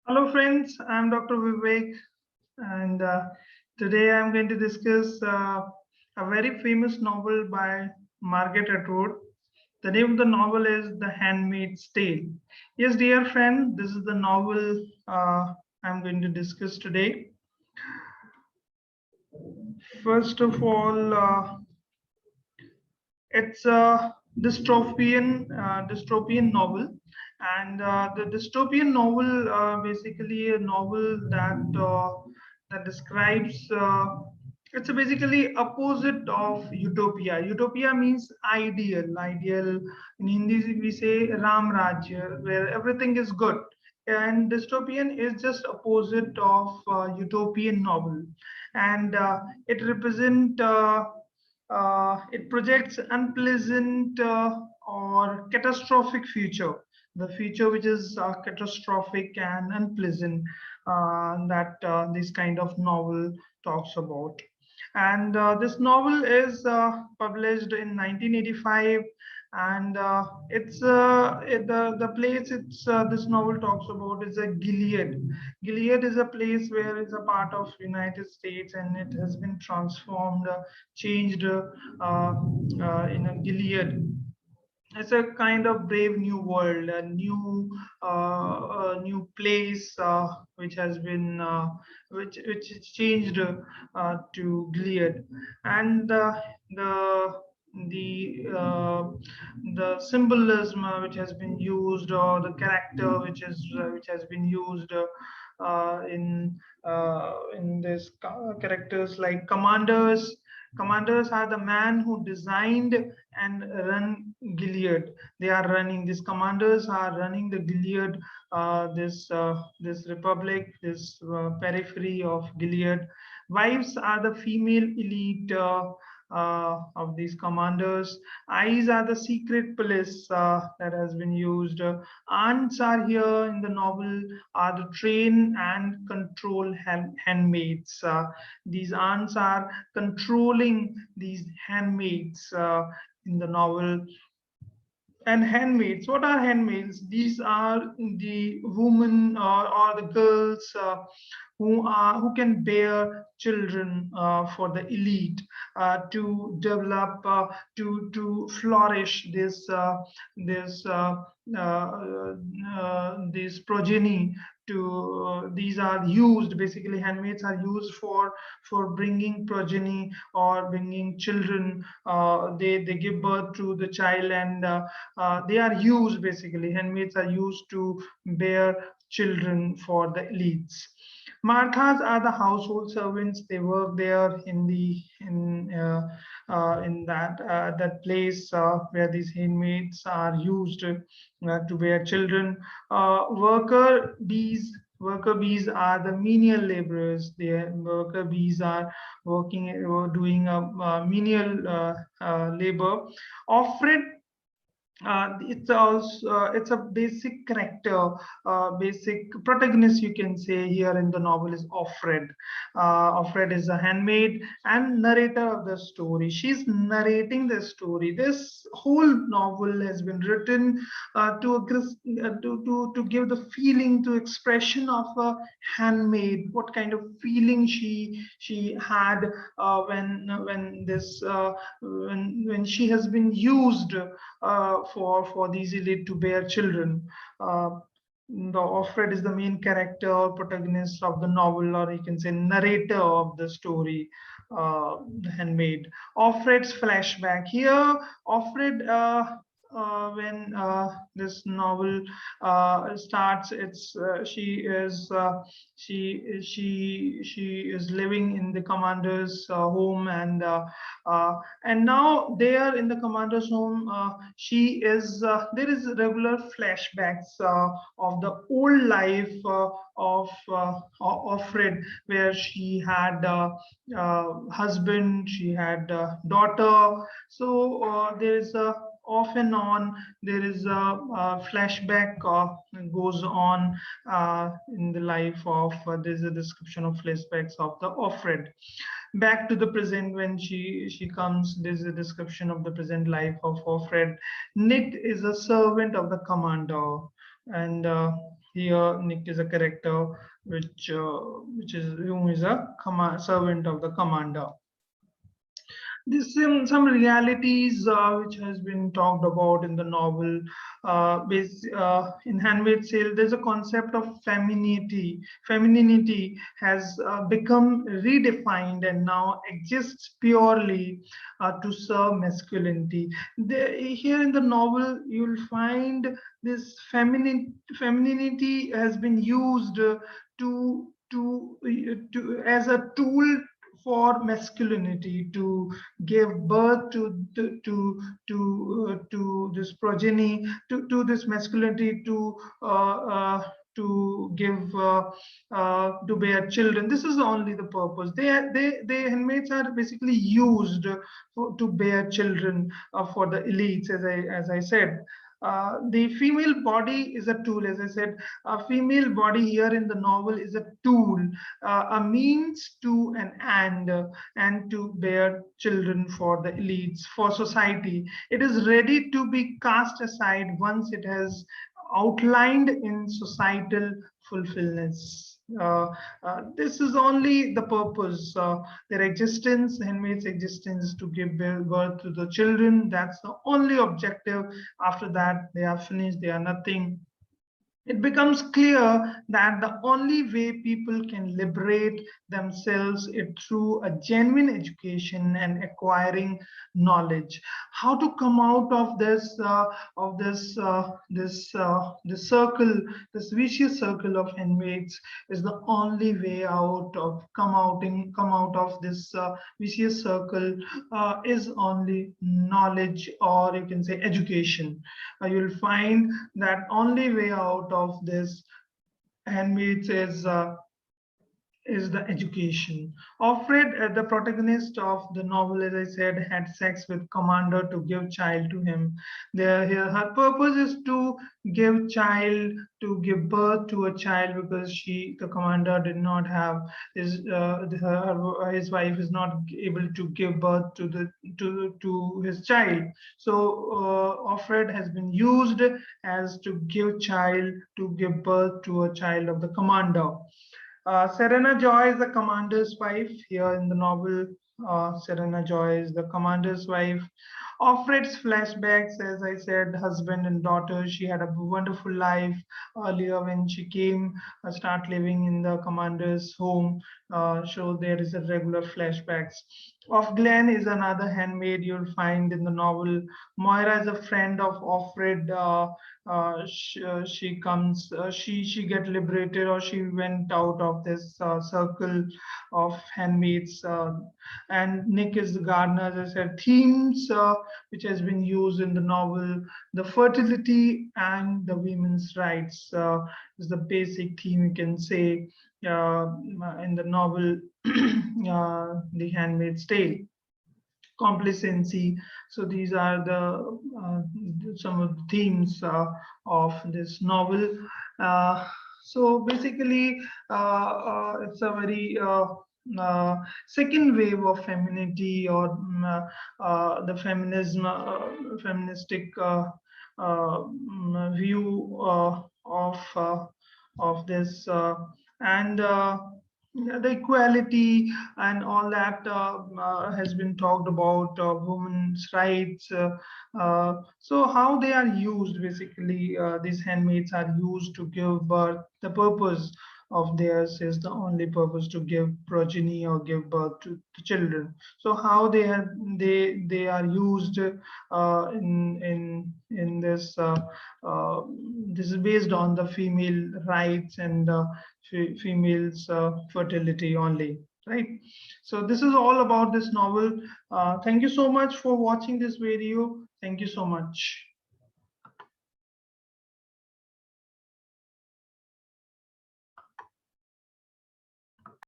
Hello, friends. I'm Dr. Vivek, and today I'm going to discuss a very famous novel by Margaret Atwood. The name of the novel is The Handmaid's Tale. Yes, dear friend, this is the novel I'm going to discuss today. First of all, it's a dystopian novel, and the dystopian novel basically a novel that describes. It's a basically opposite of utopia. Utopia means ideal. Ideal in Hindi we say Ram Rajya, where everything is good. And dystopian is just opposite of utopian novel, and it represent. It projects unpleasant or catastrophic future, the future which is catastrophic and unpleasant that this kind of novel talks about. And this novel is published in 1985, and the place it's this novel talks about is a Gilead. Gilead is a place where it's a part of United States, and it has been transformed, changed in a Gilead. It's a kind of brave new world, a new place which has been which is changed to Gilead, and the uh, the symbolism which has been used, or the character which has been used in this characters like commanders. Commanders are the man who designed and run Gilead. They are running. These commanders are running the Gilead, this republic, this periphery of Gilead. Wives are the female elite of these commanders. Eyes are the secret police that has been used. Aunts are here in the novel are the train and control handmaids. These aunts are controlling these handmaids in the novel. And handmaids, what are handmaids? These are the women or the girls who can bear children for the elite, to develop, to flourish this progeny. These are used, basically handmaids are used for bringing progeny or bringing children. They give birth to the child, and they are used, basically handmaids are used to bear children for the elites. Marthas are the household servants. They work there in that place where these handmaids are used to bear children. Worker bees are the menial laborers. The worker bees are working, doing a menial labor. Offred, it's a basic character, basic protagonist, you can say, here in the novel is Offred. Offred is a handmaid and narrator of the story. She's narrating the story. This whole novel has been written to give the feeling, to expression of a handmaid, what kind of feeling she had when she has been used for these elite to bear children. The Offred is the main character or protagonist of the novel, or you can say narrator of the story, the handmaid. Offred's flashback here. Offred, when this novel starts, it's she is living in the commander's home, and now there in the commander's home, she is there is regular flashbacks of the old life of Fred, where she had husband, she had daughter. So there is a off and on, there is a flashback goes on in the life of there's a description of flashbacks of the Offred. Back to the present, when she comes, there's a description of the present life of Offred. Nick is a servant of the commander And here Nick is a character which is whom is a servant of the commander. This some realities which has been talked about in the novel. In Handmaid's Tale, there's a concept of femininity. Femininity has become redefined and now exists purely to serve masculinity. Here in the novel, you'll find this femininity has been used to as a tool for masculinity to give birth to this progeny, to this masculinity to give to bear children. This is only the purpose. They handmaids are basically used to bear children for the elites, as I said. The female body is a tool, as I said. A female body here in the novel is a tool, a means to an end, and to bear children for the elites, for society. It is ready to be cast aside once it has outlined in societal fulfillment. This is only the purpose. Their existence, handmaid's existence, to give birth to the children. That's the only objective. After that, they are finished. They are nothing. It becomes clear that the only way people can liberate themselves is through a genuine education and acquiring knowledge. How to come out of this circle, this vicious circle of handmaids, is the only way out of come out of this vicious circle is only knowledge, or you can say education. You'll find that only way out of this handmaids is the education. Offred, the protagonist of the novel, as I said, had sex with Commander to give child to him. Her purpose is to give child, to give birth to a child, because the Commander, did not have his wife is not able to give birth to his child. So Offred has been used as to give child, to give birth to a child of the Commander. Serena Joy is the commander's wife here in the novel. Serena Joy is the commander's wife. Offred's flashbacks, as I said, husband and daughter. She had a wonderful life earlier when she came, start living in the commander's home. So there is a regular flashbacks. Of Glenn is another handmaid you'll find in the novel. Moira is a friend of Offred. She comes, she get liberated, or she went out of this circle of handmaids. And Nick is the gardener, as I said. Themes which has been used in the novel: the fertility and the women's rights is the basic theme, you can say, in the novel The Handmaid's Tale. Complacency. So these are some of the themes of this novel. So basically, it's a very second wave of femininity, or the feministic view of this, and the equality and all that has been talked about, women's rights. So how they are used, basically, these handmaids are used to give birth. The purpose of theirs is the only purpose, to give progeny or give birth to children. So how they are used in this this is based on the female rights and females fertility only, right? So this is all about this novel. Thank you so much for watching this video. Thank you so much.